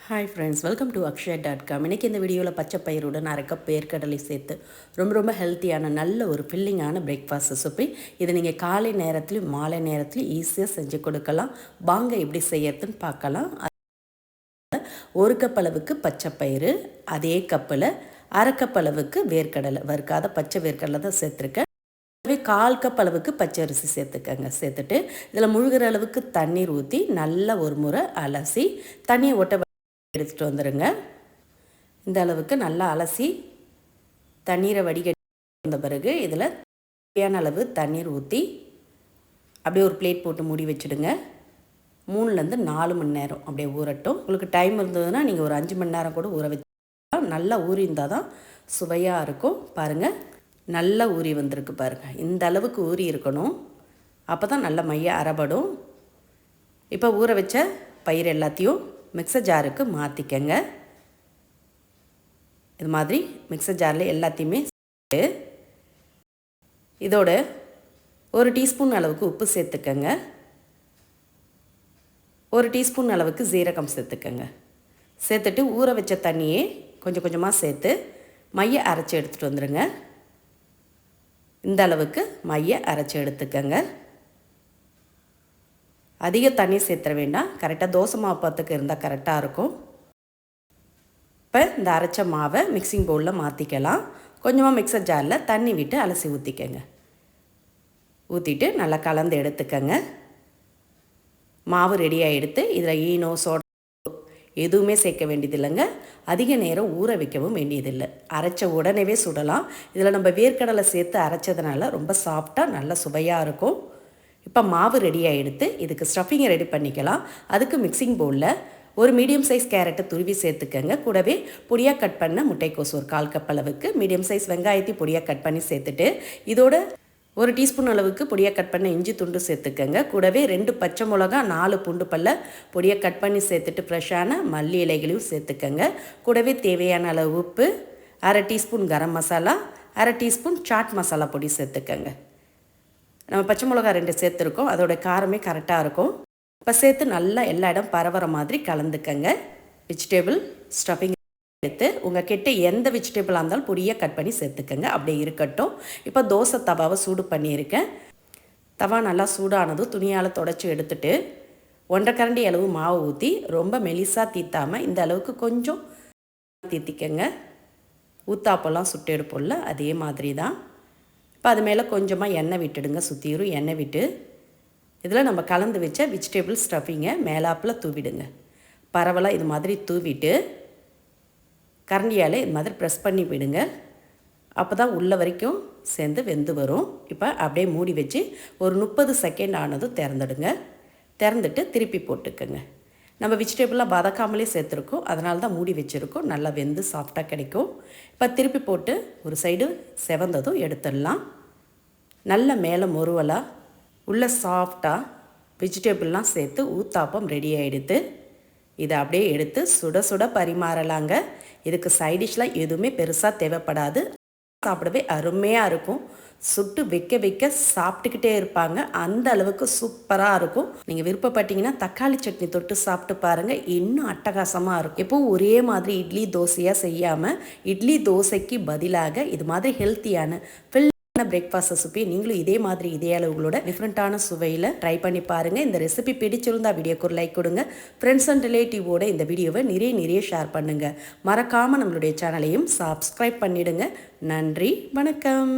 Hi friends, welcome to அக்ஷயா.com. இன்றைக்கி இந்த வீடியோவில் பச்சை பயிருடன் அரை கப் வேர்க்கடலை சேர்த்து ரொம்ப ஹெல்த்தியான நல்ல ஒரு ஃபில்லிங்கான பிரேக்ஃபாஸ்ட் ரெசிபி. இதை நீங்கள் காலை நேரத்துலையும் மாலை வேலைநேரத்துலையும் ஈஸியாக செஞ்சு கொடுக்கலாம். வாங்க எப்படி செய்யறதுன்னு பார்க்கலாம். ஒரு கப் அளவுக்கு பச்சை பயிறு, அதே கப்பில் அரை கப் அளவுக்கு வேர்க்கடலை, வறுக்காத பச்சை வேர்க்கடலை தான் சேர்த்துருக்கேன். கால் கப் அளவுக்கு பச்சை அரிசி சேர்த்துக்கங்க. சேர்த்துட்டு இதில் முழுகிற அளவுக்கு தண்ணீர் ஊற்றி நல்லா ஒரு முறை அலசி தண்ணியை ஒட்ட எடுத்துகிட்டு வந்துடுங்க. இந்த அளவுக்கு நல்லா அலசி தண்ணீரை வடிகட்டி வந்த பிறகு இதில் தேவையான அளவு தண்ணீர் ஊற்றி அப்படியே ஒரு பிளேட் போட்டு மூடி வச்சுடுங்க. 3லேருந்து 4 மணி நேரம் அப்படியே ஊறட்டும். உங்களுக்கு டைம் இருந்ததுன்னா நீங்கள் ஒரு 5 மணி நேரம் கூட ஊற வச்சு நல்லா ஊறி இருந்தால் தான் சுவையாக இருக்கும். பாருங்கள், நல்லா ஊறி வந்திருக்கு பாருங்கள். இந்த அளவுக்கு ஊறி இருக்கணும். அப்போ தான் நல்ல மைய அரைபடும். இப்போ ஊற வச்ச பயிர் எல்லாத்தையும் மிக்சர் ஜாருக்கு மாற்றிக்கங்க. இது மாதிரி மிக்சர் ஜாரில் எல்லாத்தையுமே இதோட 1 டீஸ்பூன் அளவுக்கு உப்பு சேர்த்துக்கங்க. 1 டீஸ்பூன் அளவுக்கு ஜீரகம் சேர்த்துக்கங்க. சேர்த்துட்டு ஊற வச்ச தண்ணியே கொஞ்சம் கொஞ்சமாக சேர்த்து மைய அரைச்சி எடுத்துகிட்டு வந்துடுங்க. இந்த அளவுக்கு மைய அரைச்சி எடுத்துக்கங்க. அதிக தண்ணி சேர்த்துற வேண்டாம். கரெக்டாக தோசை மாவு பத்துக்கு இருந்தால் கரெக்டாக இருக்கும். இப்போ இந்த அரைச்ச மாவை மிக்சிங் பவுலில் மாற்றிக்கலாம். கொஞ்சமாக மிக்சர் ஜாரில் தண்ணி விட்டு அலசி ஊற்றிக்கங்க. ஊற்றிட்டு நல்லா கலந்து எடுத்துக்கங்க. மாவு ரெடியாக எடுத்து இதில் ஈனோ சோடா எதுவுமே சேர்க்க வேண்டியதில்லைங்க. அதிக நேரம் ஊற வைக்கவும் வேண்டியதில்லை. அரைச்ச உடனேவே சுடலாம். இதில் நம்ம வேர்க்கடலை சேர்த்து அரைச்சதுனால ரொம்ப சாஃப்டாக நல்ல சுவையாக இருக்கும். இப்போ மாவு ரெடியாக எடுத்து இதுக்கு ஸ்டஃபிங்கை ரெடி பண்ணிக்கலாம். அதுக்கு மிக்சிங் பவுலில் ஒரு மீடியம் சைஸ் கேரட்டை துருவி சேர்த்துக்கங்க. கூடவே பொடியாக கட் பண்ண முட்டைக்கோஸ் ஒரு 1/4 கப் அளவுக்கு, மீடியம் சைஸ் வெங்காயத்தை பொடியாக கட் பண்ணி சேர்த்துட்டு இதோட 1 டீஸ்பூன் அளவுக்கு பொடியாக கட் பண்ண இஞ்சி துண்டு சேர்த்துக்கங்க. கூடவே 2 பச்சை மிளகா, 4 பூண்டு பல்ல பொடியாக கட் பண்ணி சேர்த்துட்டு ஃப்ரெஷ்ஷான மல்லி இலைகளையும் சேர்த்துக்கங்க. கூடவே தேவையான அளவு உப்பு, அரை டீஸ்பூன் கரம் மசாலா, அரை டீஸ்பூன் சாட் மசாலா பொடி சேர்த்துக்கங்க. நம்ம பச்சை மிளகா 2 சேர்த்துருக்கோம். அதோட காரமே கரெக்டாக இருக்கும். இப்போ சேர்த்து நல்லா எல்லா இடம் பரவற மாதிரி கலந்துக்கங்க. வெஜிடபிள் ஸ்டஃபிங் எடுத்து உங்கள் கிட்ட எந்த வெஜிடபிளாக இருந்தாலும் பொடியாக கட் பண்ணி சேர்த்துக்கங்க. அப்படியே இருக்கட்டும். இப்போ தோசை தவாவை சூடு பண்ணியிருக்கேன். தவா நல்லா சூடானதும் துணியால் தொடச்சி எடுத்துட்டு 1/2 கரண்டி அளவு மாவு ஊற்றி ரொம்ப மெலிசாக தீத்தாமல் இந்த அளவுக்கு கொஞ்சம் தீத்திக்கங்க. ஊத்தாப்பெல்லாம் சுட்டு எடுப்போம்ல, அதே மாதிரி தான். இப்போ அது மேலே கொஞ்சமாக எண்ணெய் விட்டுடுங்க. சுற்றிரும் எண்ணெய் விட்டு இதில் நம்ம கலந்து வச்ச வெஜிடபிள் ஸ்டஃபிங்கை மேலாப்பில் தூவிடுங்க. பரவலாக இது மாதிரி தூவிட்டு கரண்டியால் இது மாதிரி ப்ரெஸ் பண்ணி விடுங்க. அப்போ தான் உள்ள வரைக்கும் சேர்ந்து வெந்து வரும். இப்போ அப்படியே மூடி வச்சு ஒரு 30 செகண்ட் ஆனதும் திறந்துடுங்க. திறந்துட்டு திருப்பி போட்டுக்கோங்க. நம்ம வெஜிடபிளாக வதக்காமலே சேர்த்துருக்கோம், அதனால தான் மூடி வச்சுருக்கோம். நல்லா வெந்து சாஃப்டாக கிடைக்கும். இப்போ திருப்பி போட்டு ஒரு சைடு செவந்ததும் எடுத்துடலாம். நல்ல மேலே மொருவலாக உள்ள சாஃப்டாக வெஜிடபிள்லாம் சேர்த்து ஊத்தாப்பம் ரெடி ஆகிடுது. இதை அப்படியே எடுத்து சுட சுட பரிமாறலாங்க. இதுக்கு சைடிஷ்லாம் எதுவுமே பெருசாக தேவைப்படாது. சாப்பிடவே அருமையாக இருக்கும். சுட்டு வைக்க வைக்க சாப்பிட்டுக்கிட்டே இருப்பாங்க. அந்த அளவுக்கு சூப்பராக இருக்கும். நீங்கள் விருப்பப்பட்டீங்கன்னா தக்காளி சட்னி தொட்டு சாப்பிட்டு பாருங்கள், இன்னும் அட்டகாசமாக இருக்கும். எப்போவும் ஒரே மாதிரி இட்லி தோசையாக செய்யாமல் இட்லி தோசைக்கு பதிலாக இது மாதிரி ஹெல்த்தியான பிரேக்ஃபாஸ்ட் ரெசிபி நீங்களும் இதே மாதிரி இதே அளவுகளோட டிஃப்ரெண்ட்டான சுவையில் ட்ரை பண்ணி பாருங்கள். இந்த ரெசிபி பிடிச்சிருந்தா வீடியோக்கு ஒரு லைக் கொடுங்க. ஃப்ரெண்ட்ஸ் அண்ட் ரிலேட்டிவோட இந்த வீடியோவை நிறைய ஷேர் பண்ணுங்கள். மறக்காமல் நம்மளுடைய சேனலையும் சப்ஸ்கிரைப் பண்ணிவிடுங்க. நன்றி, வணக்கம்.